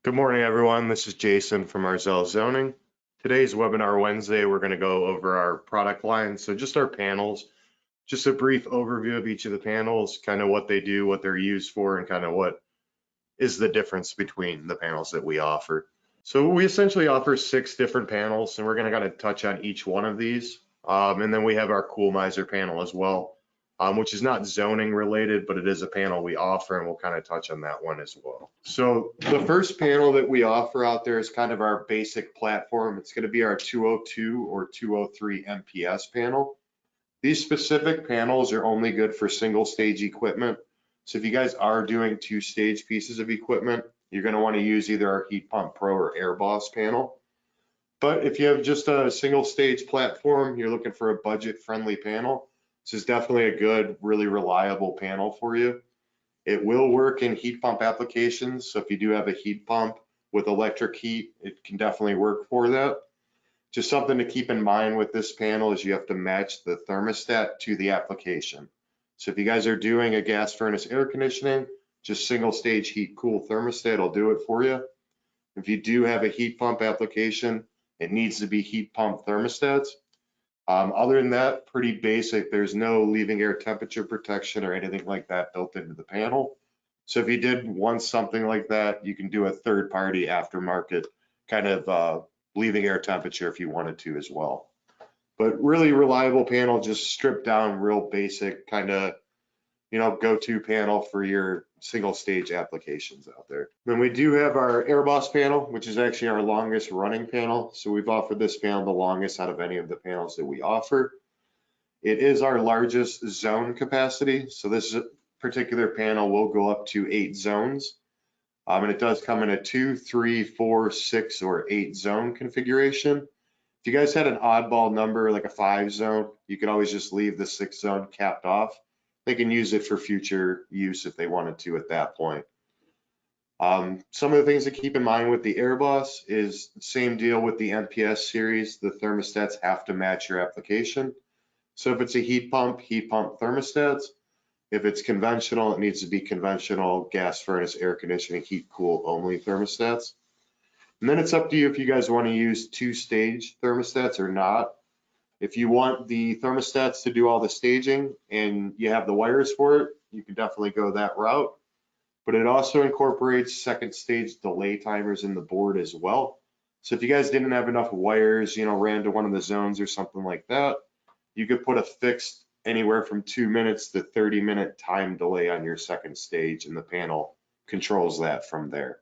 Good morning, everyone. This is Jason from Arzel Zoning. Today's webinar Wednesday, we're going to go over our product line. So just our panels, just a brief overview of each of the panels, kind of what they do, what they're used for, and kind of what is the difference between the panels that we offer. So we essentially offer 6 different panels, and we're going to kind of touch on each one of these. And then we have our CoolMizer panel as well, which is not zoning related, but it is a panel we offer, and we'll kind of touch on that one as well. So the first panel that we offer out there is kind of our basic platform. It's going to be our 202 or 203 MPS panel. These specific panels are only good for single stage equipment. So if you guys are doing 2-stage pieces of equipment, you're going to want to use either our HeatPumPro or AirBoss panel. But if you have just a single stage platform, you're looking for a budget friendly panel, this is definitely a good, really reliable panel for you. It will work in heat pump applications. So if you do have a heat pump with electric heat, it can definitely work for that. Just something to keep in mind with this panel is you have to match the thermostat to the application. So if you guys are doing a gas furnace air conditioning, just single stage heat cool thermostat will do it for you. If you do have a heat pump application, it needs to be heat pump thermostats. Other than that, pretty basic. There's no leaving air temperature protection or anything like that built into the panel. So if you did want something like that, you can do a third party aftermarket kind of leaving air temperature if you wanted to as well. But really reliable panel, just stripped down, real basic kind of, go-to panel for your single stage applications out there. Then we do have our AirBoss panel, which is actually our longest running panel. So we've offered this panel the longest out of any of the panels that we offer. It is our largest zone capacity. So this particular panel will go up to 8 zones. And it does come in a 2, 3, 4, 6, or 8 zone configuration. If you guys had an oddball number, like a 5 zone, you could always just leave the 6 zone capped off. They can use it for future use if they wanted to at that point. Some of the things to keep in mind with the AirBoss is same deal with the MPS series. The thermostats have to match your application. So if it's a heat pump thermostats. If it's conventional, it needs to be conventional gas furnace air conditioning heat cool only thermostats. And then it's up to you if you guys want to use 2-stage thermostats or not. If you want the thermostats to do all the staging and you have the wires for it, you can definitely go that route. But it also incorporates second stage delay timers in the board as well. So if you guys didn't have enough wires, ran to one of the zones or something like that, you could put a fixed anywhere from 2 minutes to 30-minute time delay on your second stage, and the panel controls that from there.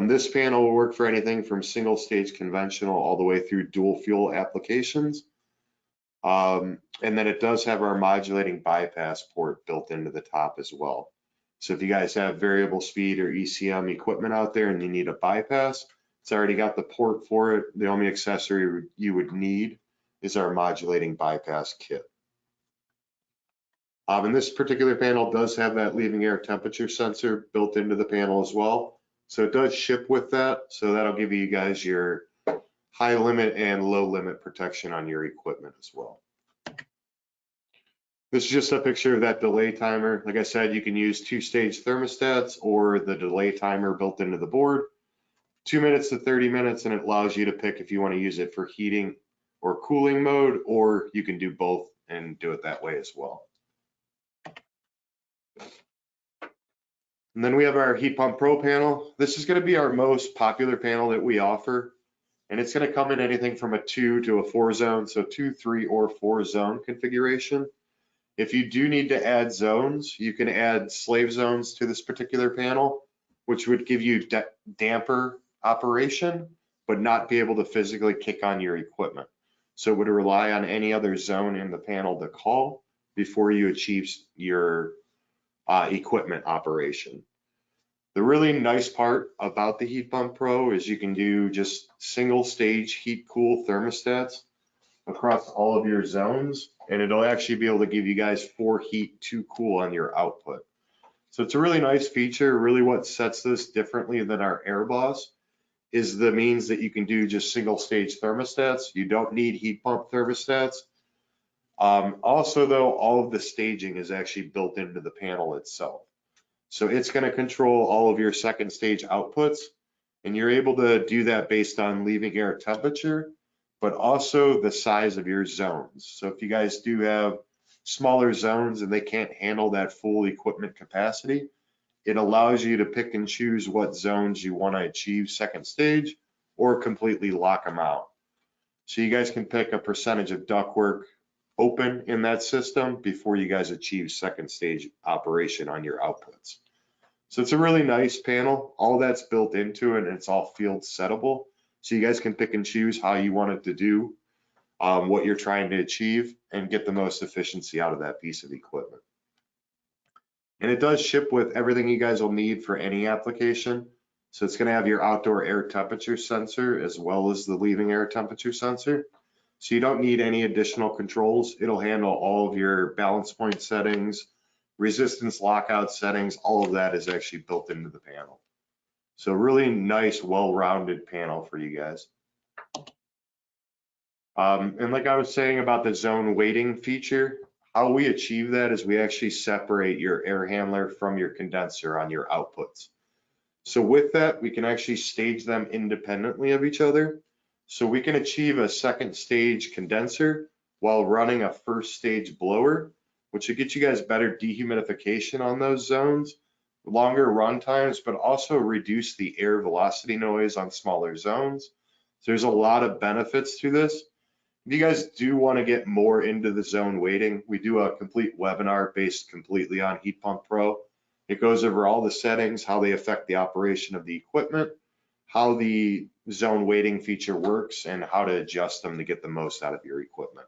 This panel will work for anything from single stage conventional all the way through dual fuel applications. And then it does have our modulating bypass port built into the top as well. So if you guys have variable speed or ECM equipment out there and you need a bypass, it's already got the port for it. The only accessory you would need is our modulating bypass kit. And this particular panel does have that leaving air temperature sensor built into the panel as well. So it does ship with that. So that'll give you guys your high limit and low limit protection on your equipment as well. This is just a picture of that delay timer. Like I said, you can use 2-stage thermostats or the delay timer built into the board. 2 minutes to 30 minutes, and it allows you to pick if you want to use it for heating or cooling mode, or you can do both and do it that way as well. And then we have our HeatPumPro panel. This is going to be our most popular panel that we offer. And it's going to come in anything from a 2 to a 4 zone, so 2, 3, or 4 zone configuration. If you do need to add zones, you can add slave zones to this particular panel, which would give you damper operation, but not be able to physically kick on your equipment. So it would rely on any other zone in the panel to call before you achieve your equipment operation. The really nice part about the HeatPumPro is you can do just single stage heat cool thermostats across all of your zones, and it'll actually be able to give you guys 4 heat, 2 cool on your output. So it's a really nice feature. Really what sets this differently than our AirBoss is the means that you can do just single stage thermostats. You don't need heat pump thermostats. Also though, all of the staging is actually built into the panel itself. So it's going to control all of your second stage outputs, and you're able to do that based on leaving air temperature, but also the size of your zones. So if you guys do have smaller zones and they can't handle that full equipment capacity, it allows you to pick and choose what zones you want to achieve second stage or completely lock them out. So you guys can pick a percentage of ductwork open in that system before you guys achieve second stage operation on your outputs. So it's a really nice panel. All that's built into it, and it's all field settable. So you guys can pick and choose how you want it to do, what you're trying to achieve, and get the most efficiency out of that piece of equipment. And it does ship with everything you guys will need for any application. So it's going to have your outdoor air temperature sensor as well as the leaving air temperature sensor. So you don't need any additional controls. It'll handle all of your balance point settings, resistance lockout settings, all of that is actually built into the panel. So really nice, well-rounded panel for you guys. And like I was saying about the zone weighting feature, how we achieve that is we actually separate your air handler from your condenser on your outputs. So with that, we can actually stage them independently of each other. So we can achieve a second stage condenser while running a first stage blower, which will get you guys better dehumidification on those zones, longer run times, but also reduce the air velocity noise on smaller zones. So there's a lot of benefits to this. If you guys do want to get more into the zone weighting, we do a complete webinar based completely on HeatPumPro. It goes over all the settings, how they affect the operation of the equipment, how the zone weighting feature works, and how to adjust them to get the most out of your equipment.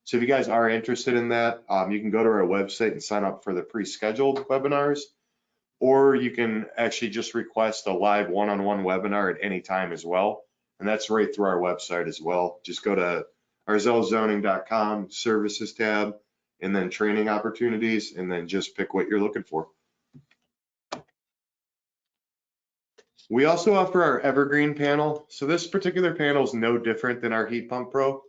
So if you guys are interested in that, you can go to our website and sign up for the pre-scheduled webinars, or you can actually just request a live one-on-one webinar at any time as well. And that's right through our website as well. Just go to arzelzoning.com, services tab, and then training opportunities, and then just pick what you're looking for. We also offer our Evergreen panel. So this particular panel is no different than our HeatPumPro.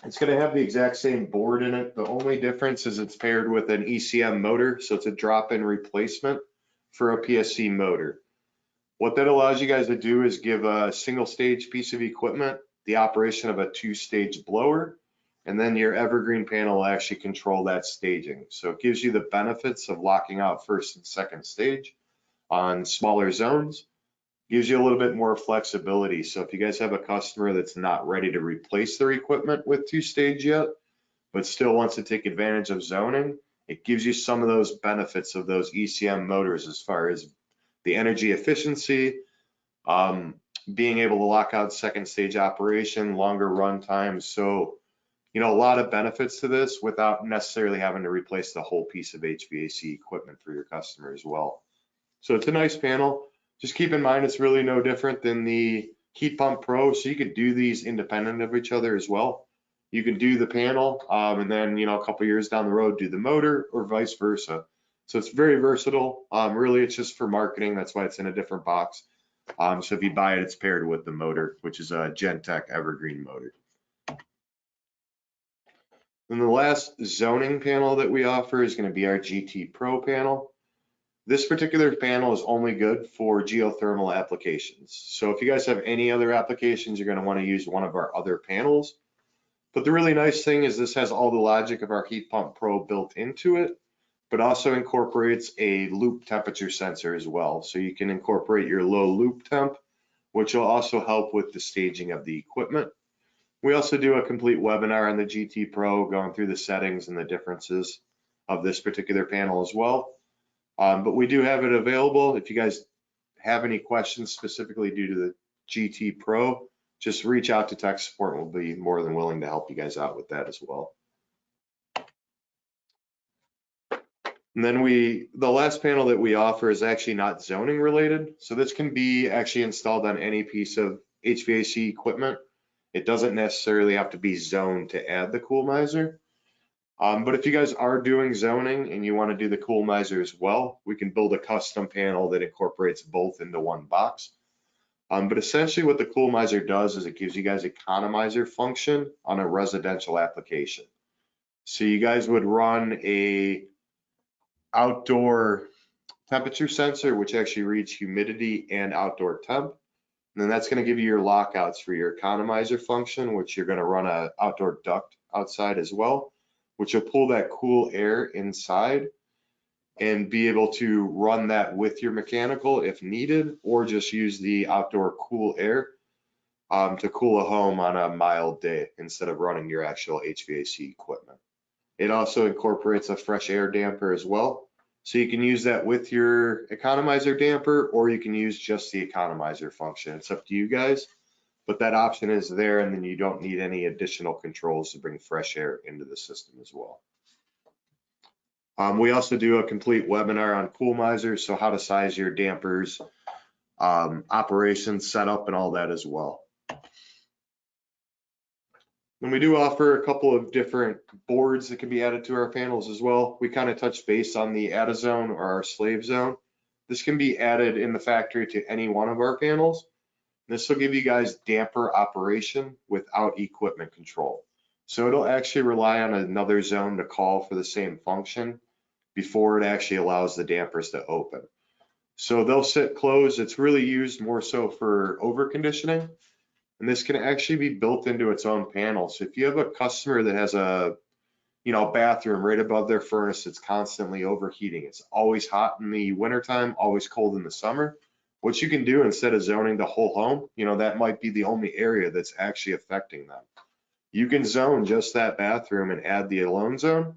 It's going to have the exact same board in it. The only difference is it's paired with an ECM motor. So it's a drop-in replacement for a PSC motor. What that allows you guys to do is give a single stage piece of equipment the operation of a two-stage blower, and then your Evergreen panel will actually control that staging. So it gives you the benefits of locking out first and second stage on smaller zones, gives you a little bit more flexibility. So if you guys have a customer that's not ready to replace their equipment with two-stage yet, but still wants to take advantage of zoning, it gives you some of those benefits of those ECM motors as far as the energy efficiency, being able to lock out second stage operation, longer run times. So, you know, a lot of benefits to this without necessarily having to replace the whole piece of HVAC equipment for your customer as well. So it's a nice panel. Just keep in mind, it's really no different than the HeatPumPro. So you could do these independent of each other as well. You can do the panel and then, you know, a couple years down the road, do the motor or vice versa. So it's very versatile. Really, it's just for marketing. That's why it's in a different box. So if you buy it, it's paired with the motor, which is a Gentech Evergreen motor. And the last zoning panel that we offer is going to be our GTPro panel. This particular panel is only good for geothermal applications. So if you guys have any other applications, you're going to want to use one of our other panels. But the really nice thing is this has all the logic of our HeatPumPro built into it, but also incorporates a loop temperature sensor as well. So you can incorporate your low loop temp, which will also help with the staging of the equipment. We also do a complete webinar on the GTPro going through the settings and the differences of this particular panel as well. But we do have it available. If you guys have any questions specifically due to the GTPro, just reach out to tech support. We'll be more than willing to help you guys out with that as well. And then the last panel that we offer is actually not zoning related. So this can be actually installed on any piece of HVAC equipment. It doesn't necessarily have to be zoned to add the CoolMizer. But if you guys are doing zoning and you want to do the CoolMizer as well, we can build a custom panel that incorporates both into one box. But essentially what the CoolMizer does is it gives you guys economizer function on a residential application. So you guys would run outdoor temperature sensor, which actually reads humidity and outdoor temp. And then that's going to give you your lockouts for your economizer function, which you're going to run a outdoor duct outside as well, which will pull that cool air inside and be able to run that with your mechanical if needed, or just use the outdoor cool air to cool a home on a mild day instead of running your actual HVAC equipment. It also incorporates a fresh air damper as well. So you can use that with your economizer damper, or you can use just the economizer function. It's up to you guys, but that option is there, and then you don't need any additional controls to bring fresh air into the system as well. We also do a complete webinar on CoolMizer, so how to size your dampers, operations, setup, and all that as well. And we do offer a couple of different boards that can be added to our panels as well. We kind of touch base on the add a zone or our slave zone. This can be added in the factory to any one of our panels. This will give you guys damper operation without equipment control. So it'll actually rely on another zone to call for the same function before it actually allows the dampers to open. So they'll sit closed. It's really used more so for over conditioning. And this can actually be built into its own panel. So if you have a customer that has a bathroom right above their furnace that's constantly overheating, it's always hot in the wintertime, always cold in the summer, what you can do instead of zoning the whole home, that might be the only area that's actually affecting them. You can zone just that bathroom and add the alone zone.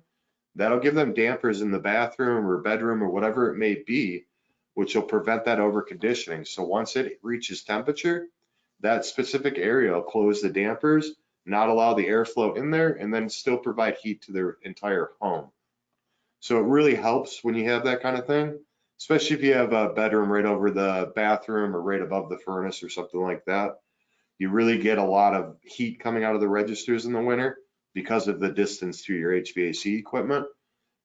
That'll give them dampers in the bathroom or bedroom or whatever it may be, which will prevent that over conditioning. So once it reaches temperature, that specific area will close the dampers, not allow the airflow in there, and then still provide heat to their entire home. So it really helps when you have that kind of thing, especially if you have a bedroom right over the bathroom or right above the furnace or something like that. You really get a lot of heat coming out of the registers in the winter because of the distance to your HVAC equipment.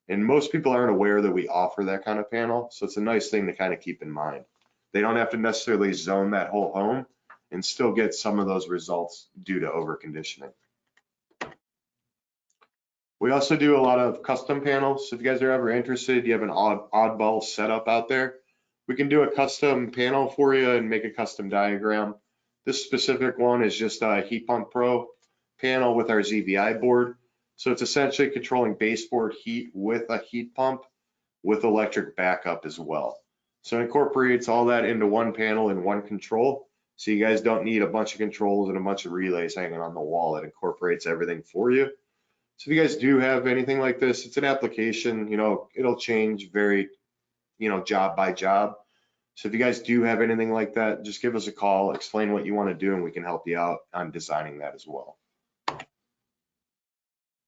And most people aren't aware that we offer that kind of panel. So it's a nice thing to kind of keep in mind. They don't have to necessarily zone that whole home and still get some of those results due to over conditioning. We also do a lot of custom panels. So if you guys are ever interested, you have an oddball setup out there, we can do a custom panel for you and make a custom diagram. This specific one is just a HeatPumPro panel with our ZVI board. So it's essentially controlling baseboard heat with a heat pump with electric backup as well. So it incorporates all that into one panel and one control. So you guys don't need a bunch of controls and a bunch of relays hanging on the wall. It incorporates everything for you. So if you guys do have anything like this, it's an application, it'll change very, job by job. So if you guys do have anything like that, just give us a call, explain what you want to do, and we can help you out on designing that as well.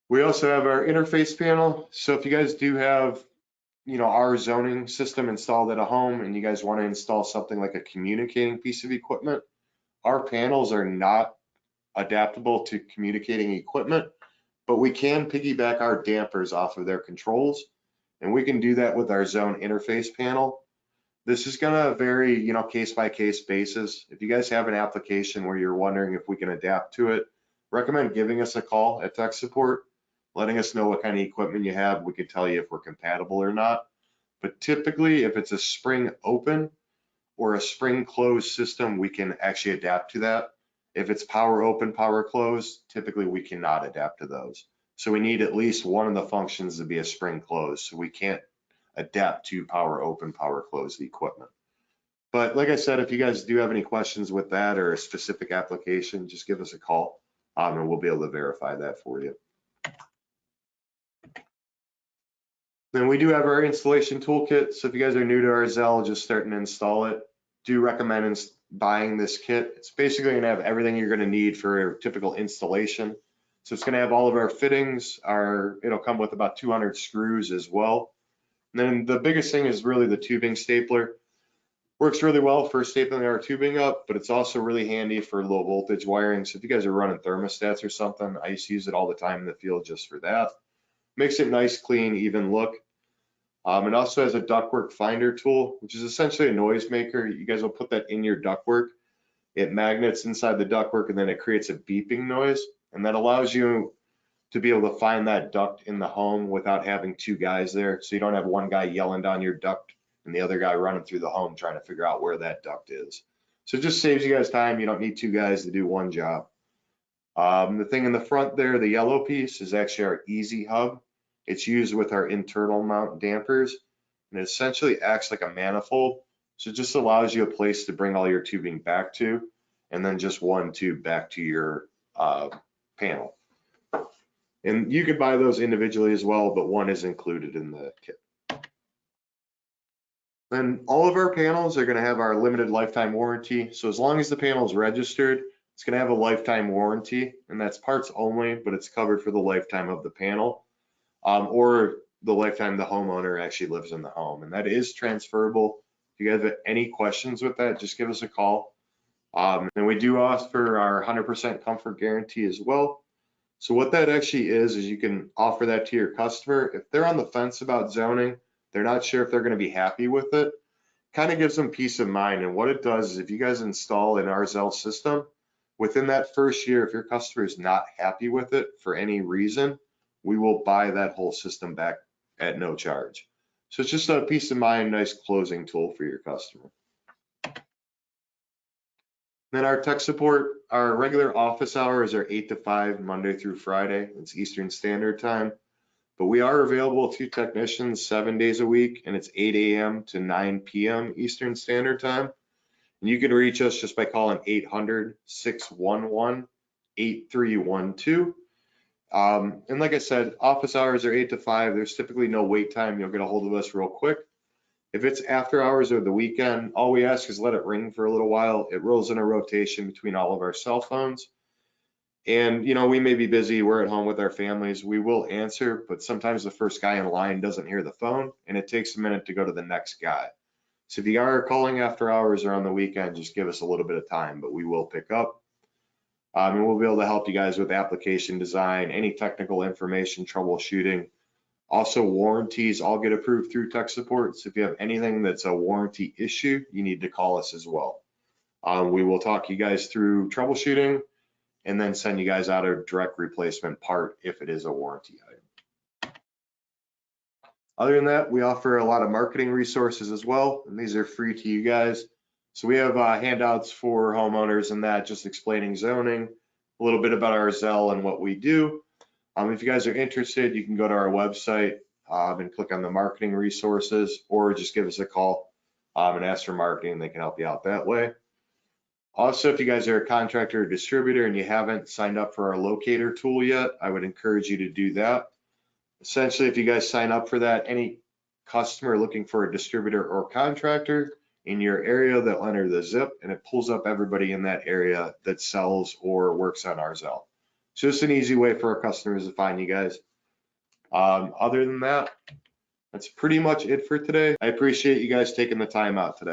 We also have our interface panel. So if you guys do have, our zoning system installed at a home and you guys want to install something like a communicating piece of equipment, our panels are not adaptable to communicating equipment, but we can piggyback our dampers off of their controls, and we can do that with our zone interface panel. This is gonna vary, case by case basis. If you guys have an application where you're wondering if we can adapt to it, recommend giving us a call at tech support, letting us know what kind of equipment you have. We can tell you if we're compatible or not. But typically, if it's a spring open or a spring closed system, we can actually adapt to that. If it's power open, power closed, typically we cannot adapt to those. So we need at least one of the functions to be a spring closed. So we can't adapt to power open, power closed equipment. But like I said, if you guys do have any questions with that or a specific application, just give us a call and we'll be able to verify that for you. Then we do have our installation toolkit. So if you guys are new to Arzel, just starting to install it, do recommend buying this kit. It's basically gonna have everything you're gonna need for a typical installation. So it's gonna have all of our fittings, it'll come with about 200 screws as well. And then the biggest thing is really the tubing stapler. Works really well for stapling our tubing up, but it's also really handy for low voltage wiring. So if you guys are running thermostats or something, I used to use it all the time in the field just for that. Makes it nice, clean, even look. It also has a ductwork finder tool, which is essentially a noisemaker. You guys will put that in your ductwork. It magnets inside the ductwork and then it creates a beeping noise. And that allows you to be able to find that duct in the home without having two guys there. So you don't have one guy yelling down your duct and the other guy running through the home trying to figure out where that duct is. So it just saves you guys time. You don't need two guys to do one job. The thing in the front there, the yellow piece, is actually our easy hub. It's used with our internal mount dampers, and it essentially acts like a manifold. So it just allows you a place to bring all your tubing back to, and then just one tube back to your panel. And you could buy those individually as well, but one is included in the kit. Then all of our panels are going to have our limited lifetime warranty. So as long as the panel is registered, it's going to have a lifetime warranty, and that's parts only, but it's covered for the lifetime of the panel, or the lifetime the homeowner actually lives in the home. And that is transferable. If you guys have any questions with that, just give us a call. And we do offer our 100% comfort guarantee as well. So what that actually is you can offer that to your customer. If they're on the fence about zoning, they're not sure if they're going to be happy with it, kind of gives them peace of mind. And what it does is if you guys install an Arzel system, within that first year, if your customer is not happy with it for any reason, we will buy that whole system back at no charge. So it's just a peace of mind, nice closing tool for your customer. Then our tech support, our regular office hours are 8 to 5, Monday through Friday. It's Eastern Standard Time. But we are available to technicians 7 days a week, and it's 8 a.m. to 9 p.m. Eastern Standard Time. And you can reach us just by calling 800-611-8312. And like I said, office hours are 8 to 5. There's typically no wait time. You'll get a hold of us real quick. If it's after hours or the weekend, all we ask is let it ring for a little while. It rolls in a rotation between all of our cell phones. And, you know, we may be busy. We're at home with our families. We will answer, but sometimes the first guy in line doesn't hear the phone, and it takes a minute to go to the next guy. So if you are calling after hours or on the weekend, just give us a little bit of time, but we will pick up. And we'll be able to help you guys with application design, any technical information, troubleshooting. Also, warranties all get approved through tech support. So if you have anything that's a warranty issue, you need to call us as well. We will talk you guys through troubleshooting and then send you guys out a direct replacement part if it is a warranty item. Other than that, we offer a lot of marketing resources as well, and these are free to you guys. So we have handouts for homeowners and that, just explaining zoning, a little bit about Arzel and what we do. If you guys are interested, you can go to our website and click on the marketing resources, or just give us a call and ask for marketing. They can help you out that way. Also, if you guys are a contractor or distributor and you haven't signed up for our locator tool yet, I would encourage you to do that. Essentially, if you guys sign up for that, any customer looking for a distributor or contractor in your area, they'll enter the zip and it pulls up everybody in that area that sells or works on Arzel. So just an easy way for our customers to find you guys. Other than that, that's pretty much it for today. I appreciate you guys taking the time out today.